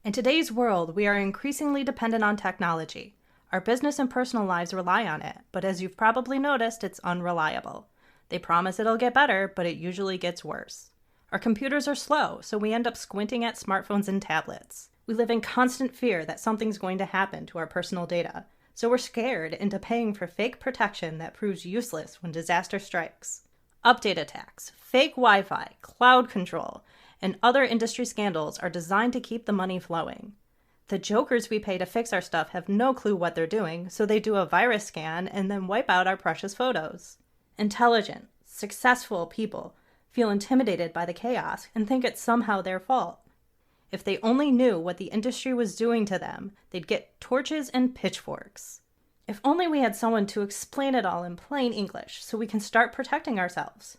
In today's world, we are increasingly dependent on technology. Our business and personal lives rely on it, but as you've probably noticed, it's unreliable. They promise it'll get better, but it usually gets worse. Our computers are slow, so we end up squinting at smartphones and tablets. We live in constant fear that something's going to happen to our personal data, so we're scared into paying for fake protection that proves useless when disaster strikes. Update attacks, fake Wi-Fi, cloud control, and other industry scandals are designed to keep the money flowing. The jokers we pay to fix our stuff have no clue what they're doing, so they do a virus scan and then wipe out our precious photos. Intelligent, successful people feel intimidated by the chaos and think it's somehow their fault. If they only knew what the industry was doing to them, they'd get torches and pitchforks. If only we had someone to explain it all in plain English so we can start protecting ourselves.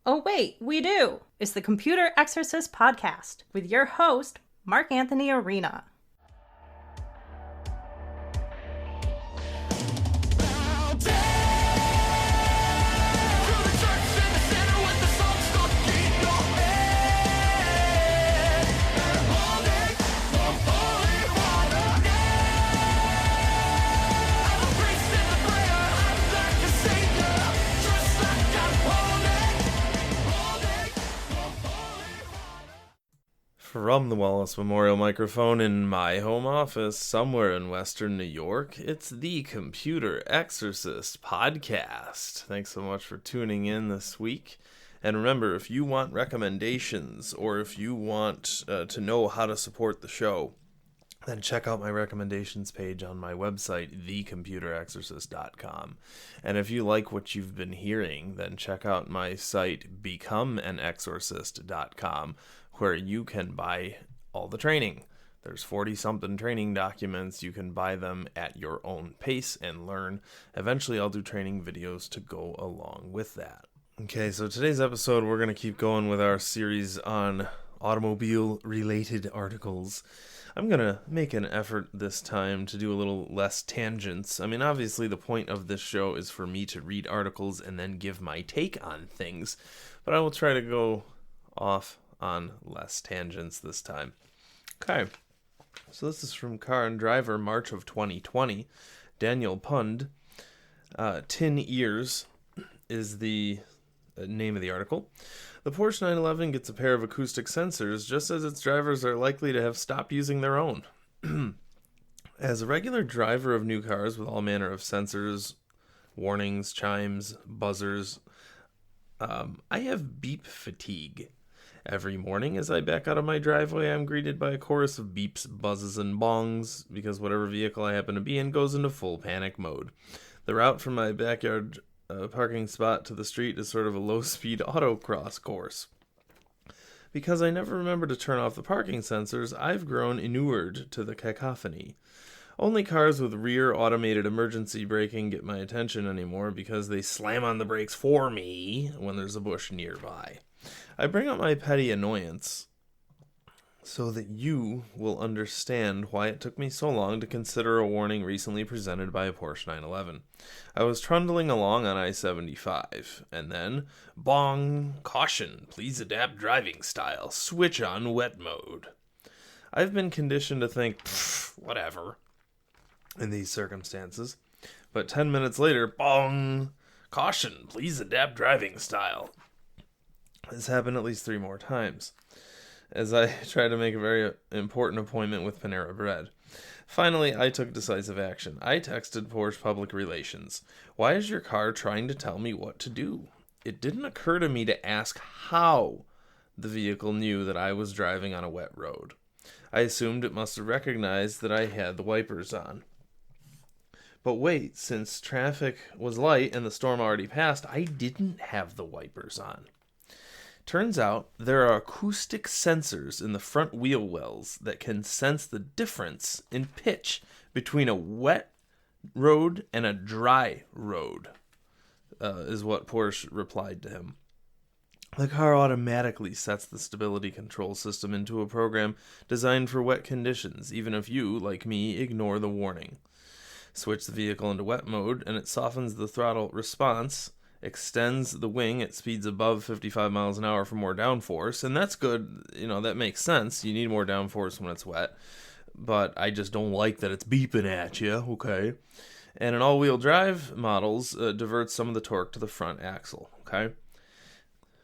Oh wait, we do! It's the Computer Exorcist Podcast with your host, Mark Anthony Arena. From the Wallace Memorial microphone in my home office somewhere in Western New York, it's the Computer Exorcist Podcast. Thanks so much for tuning in this week. And remember, if you want recommendations or if you want to know how to support the show, then check out my recommendations page on my website, thecomputerexorcist.com. And if you like what you've been hearing, then check out my site, becomeanexorcist.com, where you can buy all the training. There's 40-something training documents. You can buy them at your own pace and learn. Eventually, I'll do training videos to go along with that. Okay, so today's episode, we're going to keep going with our series on automobile-related articles. I'm going to make an effort this time to do a little less tangents. I mean, obviously, the point of this show is for me to read articles and then give my take on things, but I will try to go off on less tangents this time. Okay, so this is from Car and Driver, March of 2020. Daniel Pund, 10 Ears is the name of the article. The Porsche 911 gets a pair of acoustic sensors just as its drivers are likely to have stopped using their own. As a regular driver of new cars with all manner of sensors, warnings, chimes, buzzers, I have beep fatigue. Every morning as I back out of my driveway, I'm greeted by a chorus of beeps, buzzes, and bongs because whatever vehicle I happen to be in goes into full panic mode. The route from my backyard parking spot to the street is sort of a low-speed autocross course. Because I never remember to turn off the parking sensors, I've grown inured to the cacophony. Only cars with rear automated emergency braking get my attention anymore because they slam on the brakes for me when there's a bush nearby. I bring up my petty annoyance so that you will understand why it took me so long to consider a warning recently presented by a Porsche 911. I was trundling along on I-75, and then, bong, caution, please adapt driving style, switch on wet mode. I've been conditioned to think, whatever, in these circumstances, but 10 minutes later, bong, caution, please adapt driving style. This happened at least 3 more times, as I tried to make a very important appointment with Panera Bread. Finally, I took decisive action. I texted Porsche Public Relations. Why is your car trying to tell me what to do? It didn't occur to me to ask how the vehicle knew that I was driving on a wet road. I assumed it must have recognized that I had the wipers on. But wait, since traffic was light and the storm already passed, I didn't have the wipers on. Turns out there are acoustic sensors in the front wheel wells that can sense the difference in pitch between a wet road and a dry road, is what Porsche replied to him. The car automatically sets the stability control system into a program designed for wet conditions, even if you, like me, ignore the warning. Switch the vehicle into wet mode, and it softens the throttle response extends the wing at speeds above 55 miles an hour for more downforce, and that's good. That makes sense. You need more downforce when it's wet, but I just don't like that it's beeping at you, okay? And an all-wheel drive models diverts some of the torque to the front axle, okay?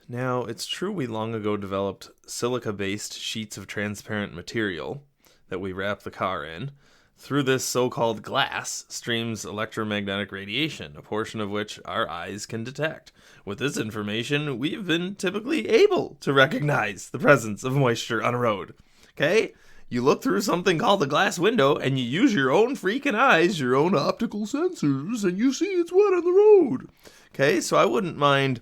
Now, it's true we long ago developed silica-based sheets of transparent material that we wrap the car in. Through this so-called glass streams electromagnetic radiation, a portion of which our eyes can detect. With this information, we've been typically able to recognize the presence of moisture on a road. Okay? You look through something called a glass window, and you use your own freaking eyes, your own optical sensors, and you see it's wet on the road. Okay? So I wouldn't mind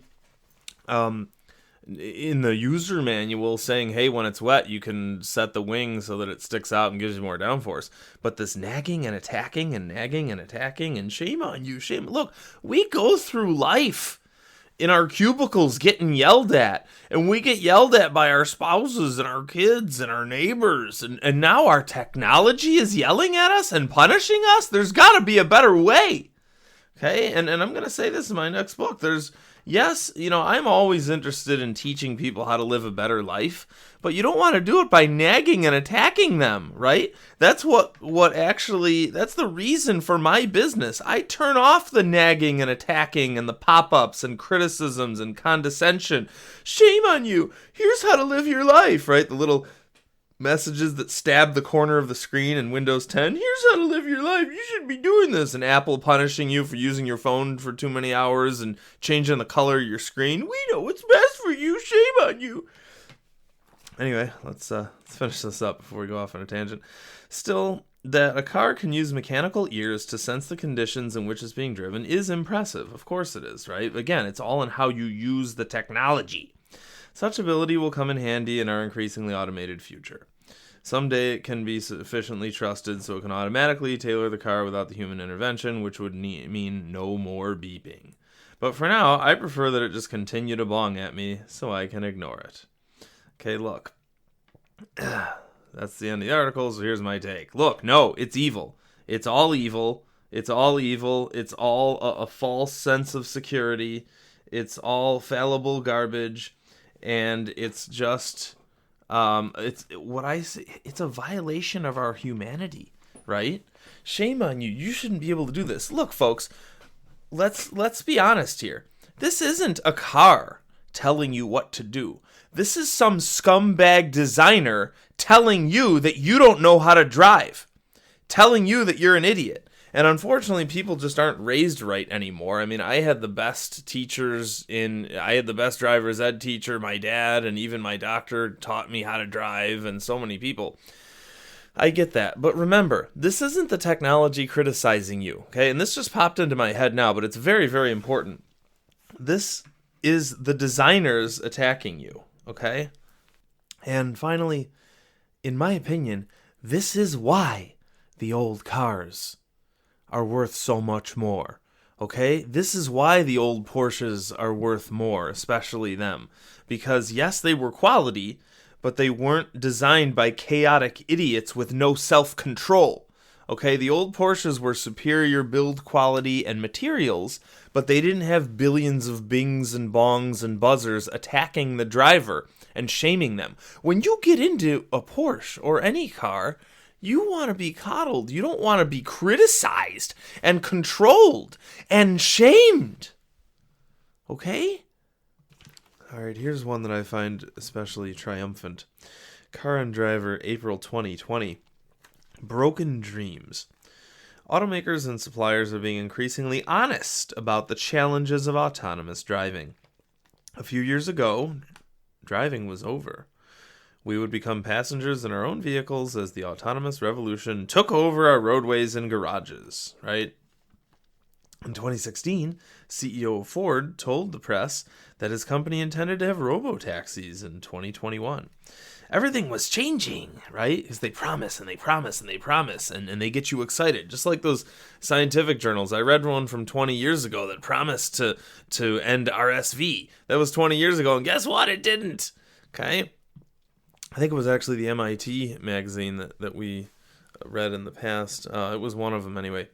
in the user manual saying, hey, when it's wet, you can set the wing so that it sticks out and gives you more downforce. But this nagging and attacking and nagging and attacking, and shame on you, shame. Look, we go through life in our cubicles getting yelled at, and we get yelled at by our spouses and our kids and our neighbors, and now our technology is yelling at us and punishing us. There's got to be a better way. Okay, and I'm going to say this in my next book. Yes, I'm always interested in teaching people how to live a better life, but you don't want to do it by nagging and attacking them, right? That's that's the reason for my business. I turn off the nagging and attacking and the pop-ups and criticisms and condescension. Shame on you. Here's how to live your life, right? The little messages that stab the corner of the screen in Windows 10. Here's how to live your life. You should be doing this. And Apple punishing you for using your phone for too many hours and changing the color of your screen. We know what's best for you. Shame on you. Anyway, let's finish this up before we go off on a tangent. Still, that a car can use mechanical ears to sense the conditions in which it's being driven is impressive. Of course it is, right? Again, it's all in how you use the technology. Such ability will come in handy in our increasingly automated future. Someday it can be sufficiently trusted so it can automatically tailor the car without the human intervention, which would mean no more beeping. But for now, I prefer that it just continue to bong at me so I can ignore it. Okay, look. That's the end of the article, so here's my take. Look, no, it's evil. It's all evil. It's all evil. It's all a false sense of security. It's all fallible garbage. And it's just... it's a violation of our humanity, right? Shame on you. You shouldn't be able to do this. Look, folks, let's be honest here. This isn't a car telling you what to do. This is some scumbag designer telling you that you don't know how to drive, telling you that you're an idiot. And unfortunately, people just aren't raised right anymore. I mean, I had the best driver's ed teacher, my dad, and even my doctor taught me how to drive, and so many people. I get that. But remember, this isn't the technology criticizing you, okay? And this just popped into my head now, but it's very, very important. This is the designers attacking you, okay? And finally, in my opinion, this is why the old cars are worth so much more, okay? This is why the old Porsches are worth more, especially them. Because, yes, they were quality, but they weren't designed by chaotic idiots with no self-control, okay? The old Porsches were superior build quality and materials, but they didn't have billions of bings and bongs and buzzers attacking the driver and shaming them. When you get into a Porsche or any car, you want to be coddled. You don't want to be criticized and controlled and shamed. Okay? All right, here's one that I find especially triumphant. Car and Driver, April 2020. Broken Dreams. Automakers and suppliers are being increasingly honest about the challenges of autonomous driving. A few years ago, driving was over. We would become passengers in our own vehicles as the autonomous revolution took over our roadways and garages, right? In 2016, CEO of Ford told the press that his company intended to have robotaxis in 2021. Everything was changing, right? Because they promise and they promise and they promise, and they get you excited. Just like those scientific journals. I read one from 20 years ago that promised to end RSV. That was 20 years ago, and guess what? It didn't. Okay? I think it was actually the MIT magazine that we read in the past. It was one of them anyway.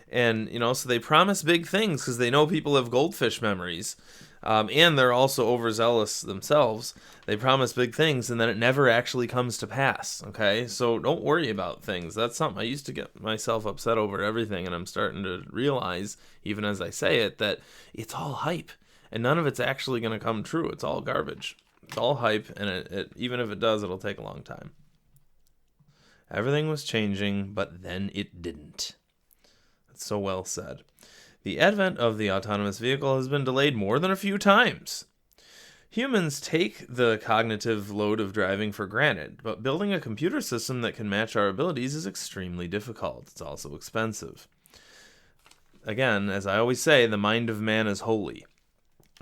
And, so they promise big things because they know people have goldfish memories. And they're also overzealous themselves. They promise big things, and then it never actually comes to pass, okay? So don't worry about things. That's something I used to get myself upset over everything, and I'm starting to realize, even as I say it, that it's all hype, and none of it's actually going to come true. It's all garbage. It's all hype, and it even if it does, it'll take a long time. Everything was changing, but then it didn't. That's so well said. The advent of the autonomous vehicle has been delayed more than a few times. Humans take the cognitive load of driving for granted, but building a computer system that can match our abilities is extremely difficult. It's also expensive. Again, as I always say, the mind of man is holy.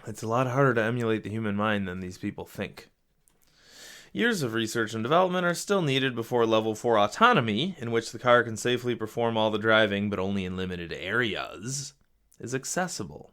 It's a lot harder to emulate the human mind than these people think. Years of research and development are still needed before level 4 autonomy, in which the car can safely perform all the driving, but only in limited areas, is accessible.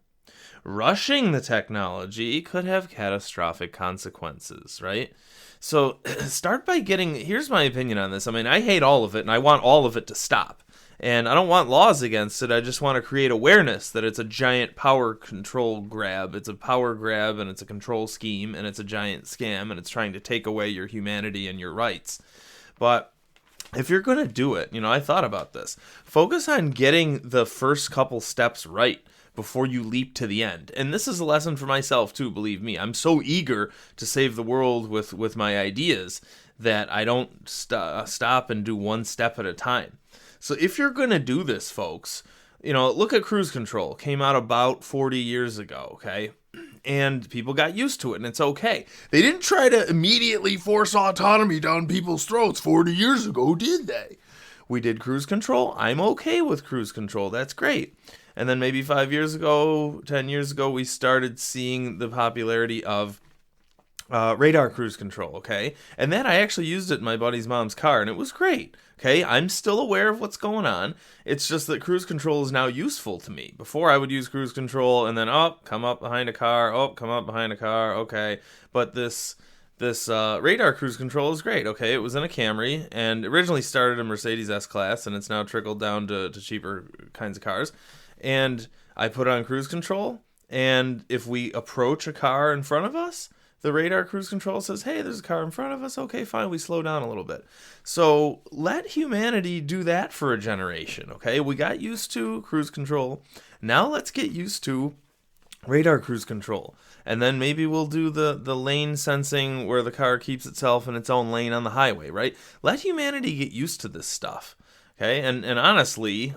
Rushing the technology could have catastrophic consequences, right? So start by here's my opinion on this. I mean, I hate all of it, and I want all of it to stop. And I don't want laws against it. I just want to create awareness that it's a giant power control grab. It's a power grab, and it's a control scheme, and it's a giant scam, and it's trying to take away your humanity and your rights. But if you're going to do it, I thought about this. Focus on getting the first couple steps right before you leap to the end. And this is a lesson for myself, too, believe me. I'm so eager to save the world with my ideas that I don't stop and do one step at a time. So if you're going to do this, folks, look at cruise control. Came out about 40 years ago, okay? And people got used to it, and it's okay. They didn't try to immediately force autonomy down people's throats 40 years ago, did they? We did cruise control. I'm okay with cruise control. That's great. And then maybe 5 years ago, 10 years ago, we started seeing the popularity of radar cruise control, okay? And then I actually used it in my buddy's mom's car, and it was great, okay? I'm still aware of what's going on. It's just that cruise control is now useful to me. Before, I would use cruise control, and then, come up behind a car, come up behind a car, okay. But this radar cruise control is great, okay? It was in a Camry, and originally started in Mercedes S-Class, and it's now trickled down to cheaper kinds of cars. And I put on cruise control, and if we approach a car in front of us, the radar cruise control says, hey, there's a car in front of us. Okay, fine, we slow down a little bit. So let humanity do that for a generation, okay? We got used to cruise control. Now let's get used to radar cruise control. And then maybe we'll do the lane sensing where the car keeps itself in its own lane on the highway, right? Let humanity get used to this stuff, okay? And honestly,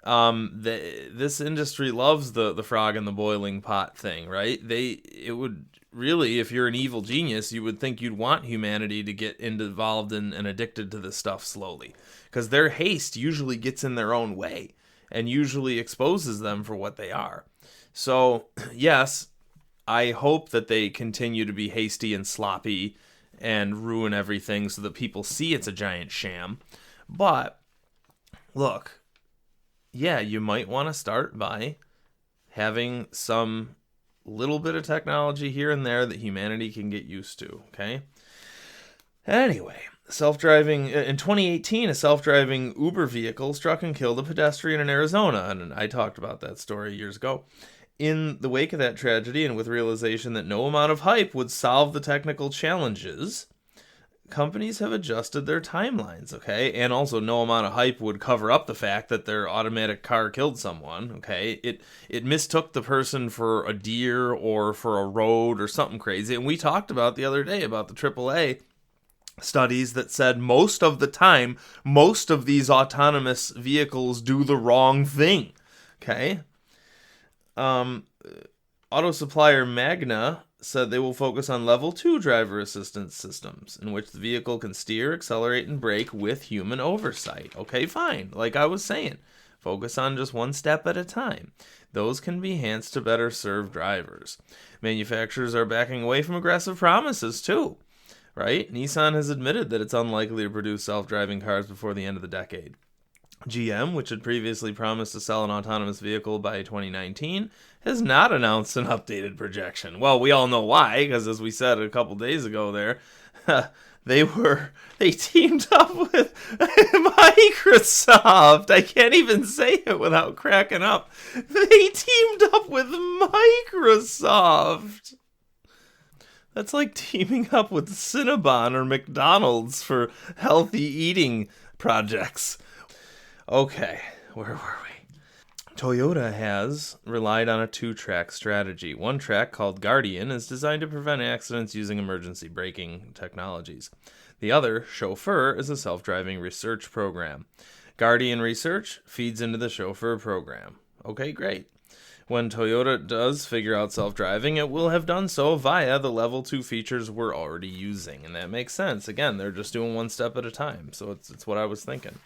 this industry loves the frog in the boiling pot thing, right? It would really, if you're an evil genius, you would think you'd want humanity to get involved and addicted to this stuff slowly, because their haste usually gets in their own way and usually exposes them for what they are. So yes, I hope that they continue to be hasty and sloppy and ruin everything so that people see it's a giant sham. But look, yeah, you might want to start by having some little bit of technology here and there that humanity can get used to, okay? Anyway, self-driving in 2018, a self-driving Uber vehicle struck and killed a pedestrian in Arizona, and I talked about that story years ago. In the wake of that tragedy, and with realization that no amount of hype would solve the technical challenges, companies have adjusted their timelines, okay? And also, no amount of hype would cover up the fact that their automatic car killed someone, okay? It mistook the person for a deer or for a road or something crazy. And we talked about the other day about the AAA studies that said most of the time, most of these autonomous vehicles do the wrong thing, okay? Auto supplier Magna said they will focus on level 2 driver assistance systems, in which the vehicle can steer, accelerate, and brake with human oversight. Okay, fine. Like I was saying, focus on just one step at a time. Those can be enhanced to better serve drivers. Manufacturers are backing away from aggressive promises too, right? Nissan has admitted that it's unlikely to produce self-driving cars before the end of the decade. GM, which had previously promised to sell an autonomous vehicle by 2019, has not announced an updated projection. Well, we all know why, because as we said a couple days ago there, They teamed up with Microsoft. I can't even say it without cracking up. They teamed up with Microsoft. That's like teaming up with Cinnabon or McDonald's for healthy eating projects. Okay, where were we? Toyota has relied on a two-track strategy. One track, called Guardian, is designed to prevent accidents using emergency braking technologies. The other, Chauffeur, is a self-driving research program. Guardian Research feeds into the Chauffeur program. Okay, great. When Toyota does figure out self-driving, it will have done so via the level 2 features we're already using. And that makes sense. Again, they're just doing one step at a time. So it's what I was thinking.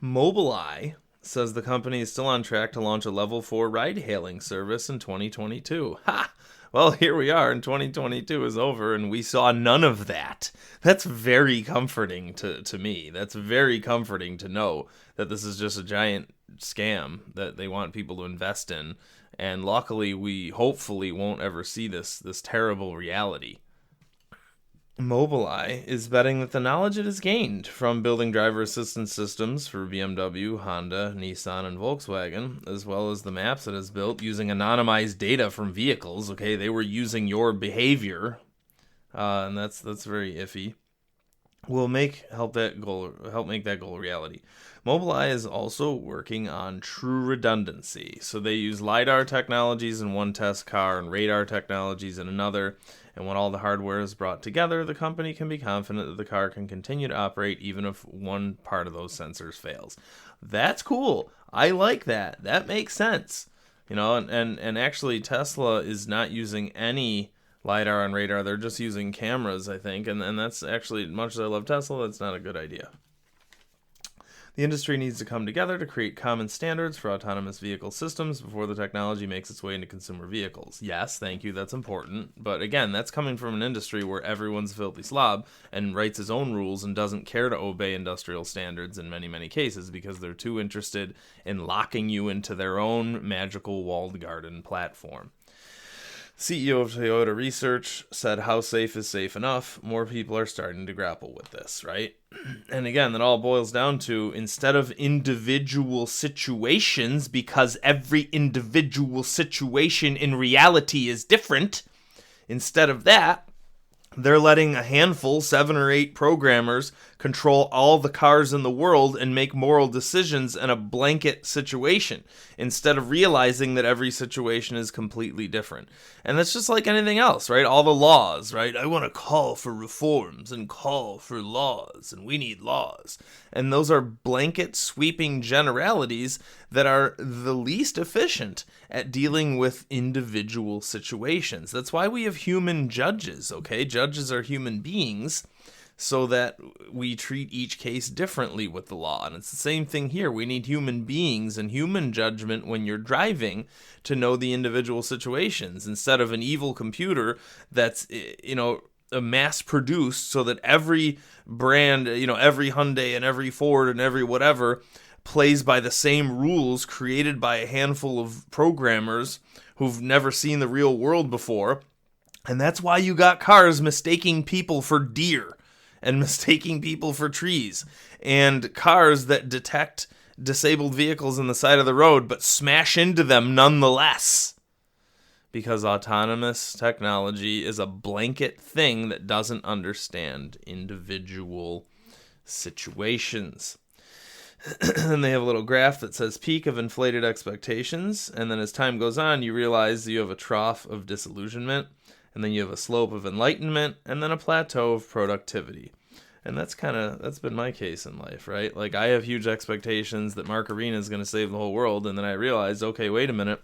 Mobileye says the company is still on track to launch a level 4 ride-hailing service in 2022. Ha! Well, here we are, and 2022 is over, and we saw none of that. That's very comforting to me. That's very comforting to know that this is just a giant scam that they want people to invest in, and luckily we hopefully won't ever see this terrible reality. Mobileye is betting that the knowledge it has gained from building driver assistance systems for BMW, Honda, Nissan, and Volkswagen, as well as the maps it has built using anonymized data from vehicles. Okay, they were using your behavior, and that's very iffy. Will help make that goal a reality. Mobileye is also working on true redundancy. So they use LiDAR technologies in one test car and radar technologies in another. And when all the hardware is brought together, the company can be confident that the car can continue to operate even if one part of those sensors fails. That's cool. I like that. That makes sense. You know, and actually Tesla is not using any LiDAR and radar. They're just using cameras, I think. And that's actually, much as I love Tesla, that's not a good idea. The industry needs to come together to create common standards for autonomous vehicle systems before the technology makes its way into consumer vehicles. Yes, thank you, that's important. But again, that's coming from an industry where everyone's a filthy slob and writes his own rules and doesn't care to obey industrial standards in many, many cases because they're too interested in locking you into their own magical walled garden platform. CEO of Toyota Research said, how safe is safe enough? More people are starting to grapple with this, right? And again, that all boils down to, instead of individual situations, because every individual situation in reality is different, instead of that, they're letting a handful, 7 or 8 programmers, control all the cars in the world and make moral decisions in a blanket situation, instead of realizing that every situation is completely different. And that's just like anything else, right? All the laws, right? I want to call for reforms and call for laws, and we need laws. And those are blanket sweeping generalities that are the least efficient at dealing with individual situations. That's why we have human judges, okay? Judges are human beings, so that we treat each case differently with the law. And it's the same thing here. We need human beings and human judgment when you're driving to know the individual situations, instead of an evil computer that's, mass produced so that every brand, every Hyundai and every Ford and every whatever plays by the same rules created by a handful of programmers who've never seen the real world before. And that's why you got cars mistaking people for deer and mistaking people for trees, and cars that detect disabled vehicles in the side of the road but smash into them nonetheless. Because autonomous technology is a blanket thing that doesn't understand individual situations. And they have a little graph that says peak of inflated expectations, and then as time goes on, you realize you have a trough of disillusionment, and then you have a slope of enlightenment, and then a plateau of productivity. And that's been my case in life, right? Like, I have huge expectations that Mark Arena is going to save the whole world, and then I realized, okay, wait a minute,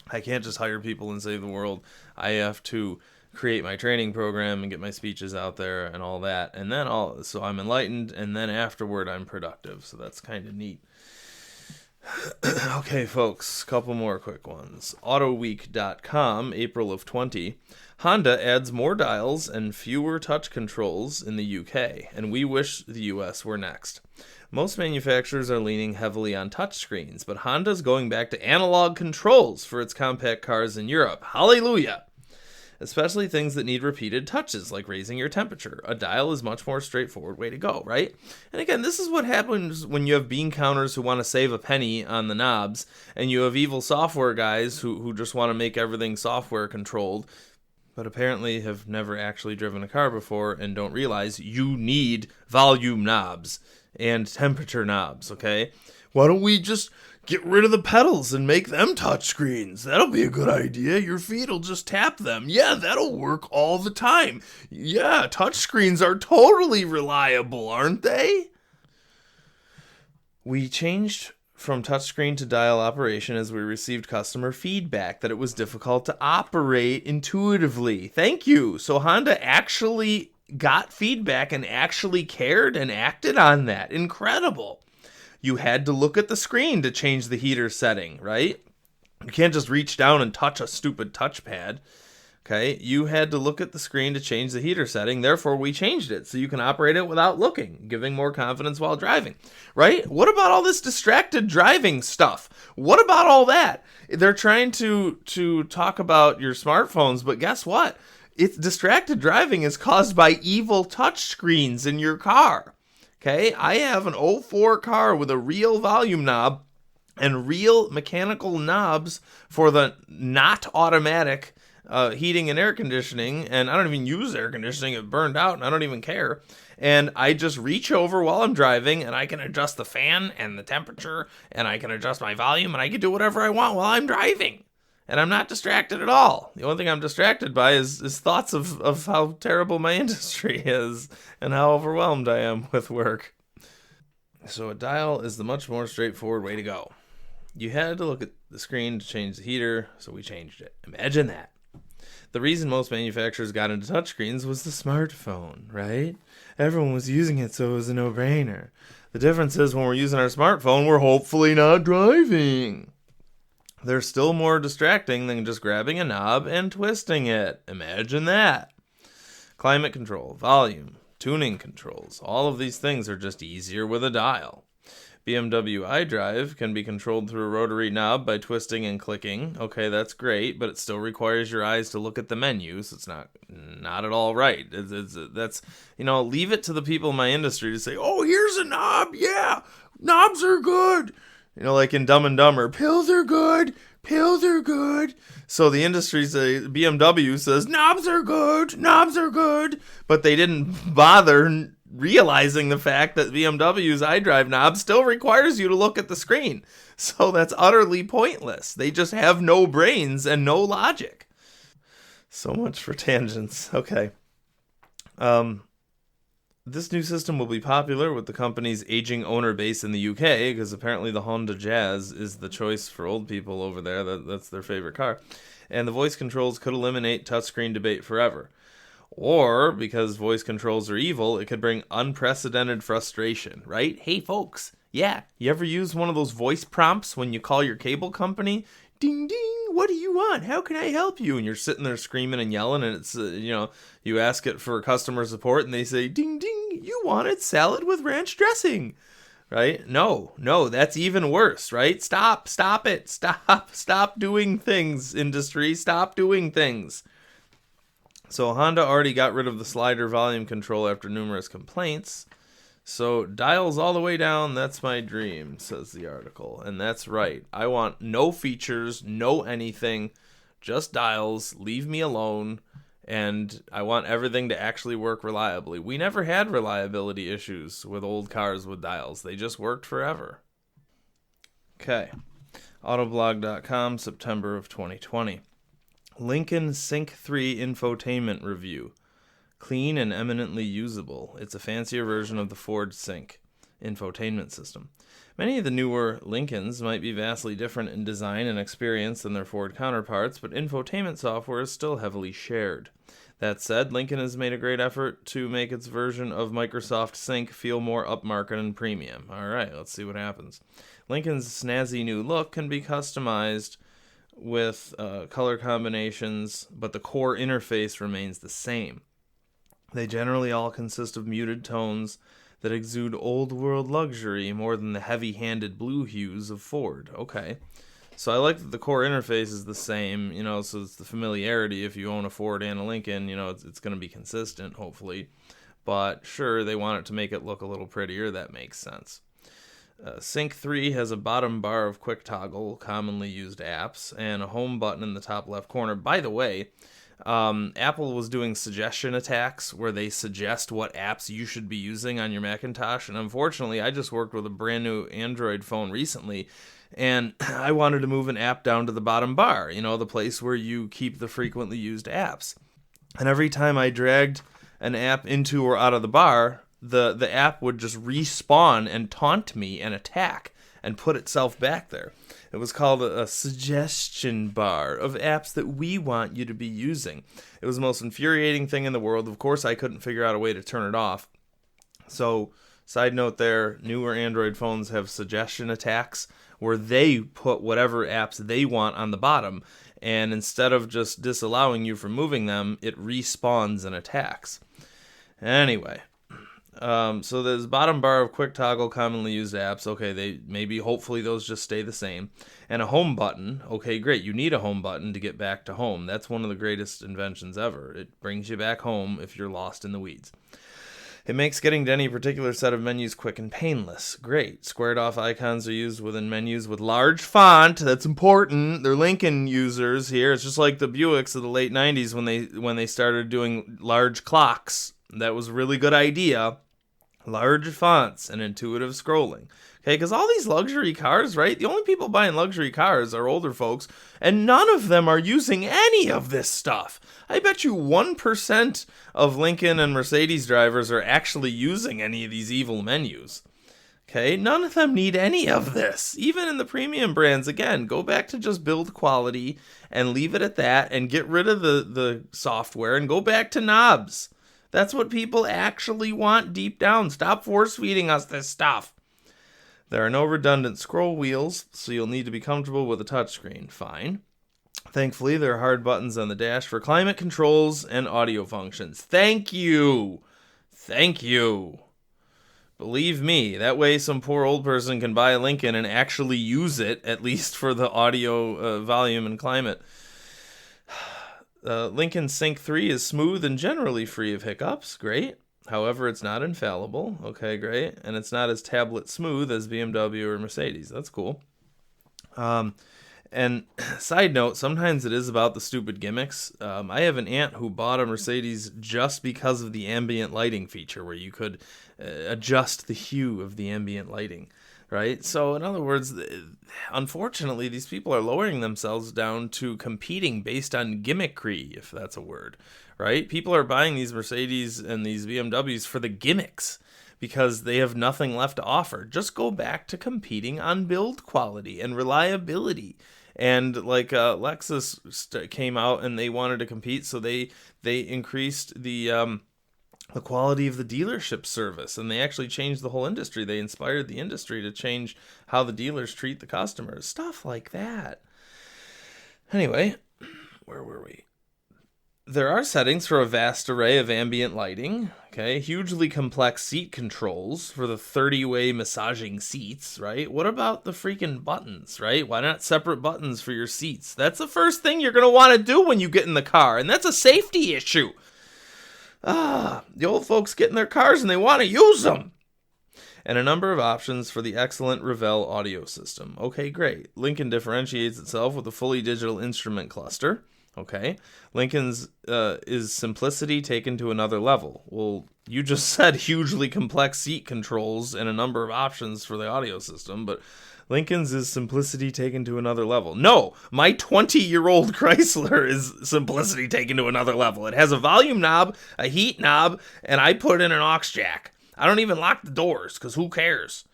I can't just hire people and save the world. I have to create my training program and get my speeches out there and all that. And then so I'm enlightened, and then afterward I'm productive. So that's kind of neat. Okay, folks, couple more quick ones. Autoweek.com, April of 20. Honda adds more dials and fewer touch controls in the UK, and we wish the US were next. Most manufacturers are leaning heavily on touchscreens, but Honda's going back to analog controls for its compact cars in Europe. Hallelujah! especially things that need repeated touches, like raising your temperature. A dial is much more straightforward way to go, right? And again, this is what happens when you have bean counters who want to save a penny on the knobs, and you have evil software guys who just want to make everything software controlled, but apparently have never actually driven a car before and don't realize you need volume knobs and temperature knobs, okay? Why don't we just get rid of the pedals and make them touchscreens? That'll be a good idea. Your feet will just tap them. Yeah, that'll work all the time. Yeah, touchscreens are totally reliable, aren't they? We changed from touchscreen to dial operation as we received customer feedback that it was difficult to operate intuitively. Thank you. So Honda actually got feedback and actually cared and acted on that. Incredible. You had to look at the screen to change the heater setting, right? You can't just reach down and touch a stupid touchpad. Okay, you had to look at the screen to change the heater setting. Therefore, we changed it so you can operate it without looking, giving more confidence while driving, right? What about all this distracted driving stuff? What about all that? They're trying to talk about your smartphones, but guess what? It's distracted driving is caused by evil touch screens in your car. Okay, I have an '04 car with a real volume knob and real mechanical knobs for the not automatic heating and air conditioning, and I don't even use air conditioning. It burned out and I don't even care. And I just reach over while I'm driving and I can adjust the fan and the temperature and I can adjust my volume and I can do whatever I want while I'm driving. And I'm not distracted at all. The only thing I'm distracted by is thoughts of how terrible my industry is and how overwhelmed I am with work. So a dial is the much more straightforward way to go. You had to look at the screen to change the heater, so we changed it. Imagine that. The reason most manufacturers got into touchscreens was the smartphone, right? Everyone was using it, so it was a no-brainer. The difference is when we're using our smartphone, we're hopefully not driving. They're still more distracting than just grabbing a knob and twisting it. Imagine that. Climate control, volume, tuning controls, all of these things are just easier with a dial. BMW iDrive can be controlled through a rotary knob by twisting and clicking. Okay, that's great, but it still requires your eyes to look at the menu, so it's not at all right. That's leave it to the people in my industry to say, oh, here's a knob, yeah, knobs are good. Like in Dumb and Dumber, pills are good. So the industry, BMW says, knobs are good, but they didn't bother realizing the fact that BMW's iDrive knob still requires you to look at the screen. So that's utterly pointless. They just have no brains and no logic. So much for tangents. Okay. This new system will be popular with the company's aging owner base in the UK, because apparently the Honda Jazz is the choice for old people over there. That's their favorite car. And the voice controls could eliminate touchscreen debate forever. Or, because voice controls are evil, it could bring unprecedented frustration, right? Hey, folks, yeah, you ever use one of those voice prompts when you call your cable company? Ding, ding, what do you want? How can I help you? And you're sitting there screaming and yelling, and it's, you ask it for customer support, and they say, ding, ding, you wanted salad with ranch dressing, right? No, that's even worse, right? Stop it. Stop doing things, industry. Stop doing things. So Honda already got rid of the slider volume control after numerous complaints. So dials all the way down, that's my dream, says the article. And that's right. I want no features, no anything, just dials, leave me alone, and I want everything to actually work reliably. We never had reliability issues with old cars with dials. They just worked forever. Okay. Autoblog.com, September of 2020. Lincoln Sync 3 infotainment review. Clean and eminently usable. It's a fancier version of the Ford Sync infotainment system. Many of the newer Lincolns might be vastly different in design and experience than their Ford counterparts, but infotainment software is still heavily shared. That said, Lincoln has made a great effort to make its version of Microsoft Sync feel more upmarket and premium. Alright, let's see what happens. Lincoln's snazzy new look can be customized with color combinations, but the core interface remains the same. They generally all consist of muted tones that exude old-world luxury more than the heavy-handed blue hues of Ford. Okay, So I like that the core interface is the same, so it's the familiarity. If you own a Ford and a Lincoln, it's going to be consistent, hopefully. But sure, they want it to make it look a little prettier. That makes sense. Sync 3 has a bottom bar of quick toggle, commonly used apps, and a home button in the top left corner. By the way, Apple was doing suggestion attacks where they suggest what apps you should be using on your Macintosh. And unfortunately, I just worked with a brand new Android phone recently, and I wanted to move an app down to the bottom bar, the place where you keep the frequently used apps. And every time I dragged an app into or out of the bar, the app would just respawn and taunt me and attack and put itself back there. It was called a suggestion bar of apps that we want you to be using. It was the most infuriating thing in the world. Of course, I couldn't figure out a way to turn it off. So, side note there, newer Android phones have suggestion attacks where they put whatever apps they want on the bottom, and instead of just disallowing you from moving them, it respawns and attacks. Anyway, so there's bottom bar of quick toggle commonly used apps. Okay, hopefully those just stay the same. And a home button. Okay, great. You need a home button to get back to home. That's one of the greatest inventions ever. It brings you back home if you're lost in the weeds. It makes getting to any particular set of menus quick and painless. Great. Squared off icons are used within menus with large font. That's important. They're Lincoln users here. It's just like the Buicks of the late 90s when they started doing large clocks. That was a really good idea. Large fonts and intuitive scrolling. Okay, because all these luxury cars, right? The only people buying luxury cars are older folks, and none of them are using any of this stuff. I bet you 1% of Lincoln and Mercedes drivers are actually using any of these evil menus. Okay, none of them need any of this. Even in the premium brands, again, go back to just build quality and leave it at that and get rid of the software and go back to knobs. That's what people actually want deep down. Stop force-feeding us this stuff. There are no redundant scroll wheels, so you'll need to be comfortable with a touchscreen. Fine. Thankfully, there are hard buttons on the dash for climate controls and audio functions. Thank you. Thank you. Believe me, that way some poor old person can buy a Lincoln and actually use it, at least for the audio volume and climate. Lincoln Sync 3 is smooth and generally free of hiccups. Great. However, it's not infallible. Okay, great. And it's not as tablet smooth as BMW or Mercedes. That's cool. And side note, sometimes it is about the stupid gimmicks. I have an aunt who bought a Mercedes just because of the ambient lighting feature where you could adjust the hue of the ambient lighting. Right? So, in other words, unfortunately, these people are lowering themselves down to competing based on gimmickry, if that's a word. Right? People are buying these Mercedes and these BMWs for the gimmicks because they have nothing left to offer. Just go back to competing on build quality and reliability. And like Lexus came out and they wanted to compete, so they increased the quality of the dealership service, and they actually changed the whole industry. They inspired the industry to change how the dealers treat the customers. Stuff like that. Anyway, where were we? There are settings for a vast array of ambient lighting, okay? Hugely complex seat controls for the 30-way massaging seats, right? What about the freaking buttons, right? Why not separate buttons for your seats? That's the first thing you're going to want to do when you get in the car, and that's a safety issue. The old folks get in their cars and they want to use them. And a number of options for the excellent Revell audio system. Okay, great. Lincoln differentiates itself with a fully digital instrument cluster. Okay. Lincoln's is simplicity taken to another level. Well, you just said hugely complex seat controls and a number of options for the audio system, but Lincoln's is simplicity taken to another level. No, my 20-year-old Chrysler is simplicity taken to another level. It has a volume knob, a heat knob, and I put in an aux jack. I don't even lock the doors, because who cares?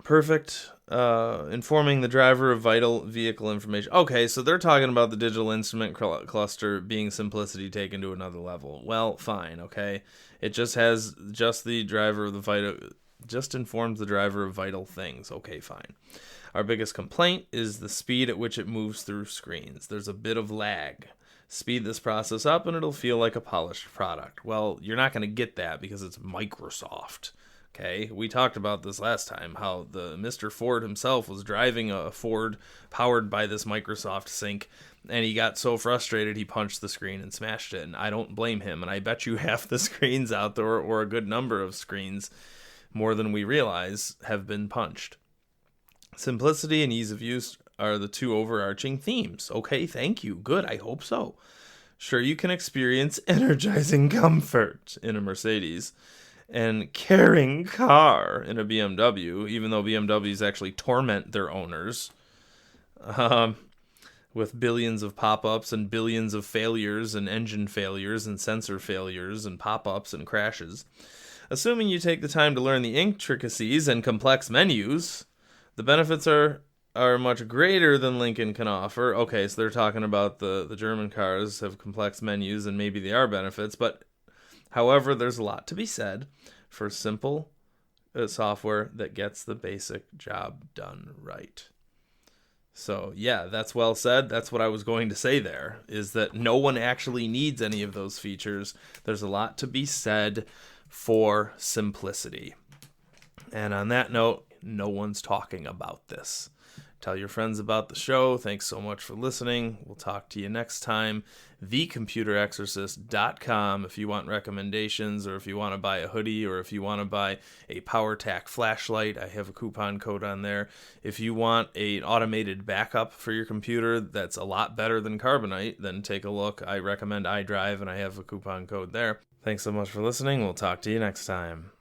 Perfect. Informing the driver of vital vehicle information. Okay, so they're talking about the digital instrument cluster being simplicity taken to another level. Well, fine, okay. It just has just the driver of the vital... just informs the driver of vital things. Okay, fine. Our biggest complaint is the speed at which it moves through screens. There's a bit of lag. Speed this process up and it'll feel like a polished product. Well, you're not going to get that because it's Microsoft. Okay, we talked about this last time, how the Mr. Ford himself was driving a Ford powered by this Microsoft sync, and he got so frustrated he punched the screen and smashed it, and I don't blame him, and I bet you half the screens out there, or a good number of screens, more than we realize, have been punched. Simplicity and ease of use are the two overarching themes. Okay, thank you. Good, I hope so. Sure, you can experience energizing comfort in a Mercedes and caring car in a BMW, even though BMWs actually torment their owners with billions of pop-ups and billions of failures and engine failures and sensor failures and pop-ups and crashes. Assuming you take the time to learn the intricacies and complex menus, the benefits are much greater than Lincoln can offer. Okay, so they're talking about the German cars have complex menus, and maybe they are benefits, but however, there's a lot to be said for simple software that gets the basic job done right. So yeah, that's well said. That's what I was going to say there, is that no one actually needs any of those features. There's a lot to be said for simplicity. And on that note, no one's talking about this. Tell your friends about the show. Thanks so much for listening. We'll talk to you next time. thecomputerexorcist.com if you want recommendations, or if you want to buy a hoodie, or if you want to buy a PowerTac flashlight. I have a coupon code on there. If you want an automated backup for your computer that's a lot better than Carbonite, then take a look. I recommend iDrive, and I have a coupon code there. Thanks so much for listening. We'll talk to you next time.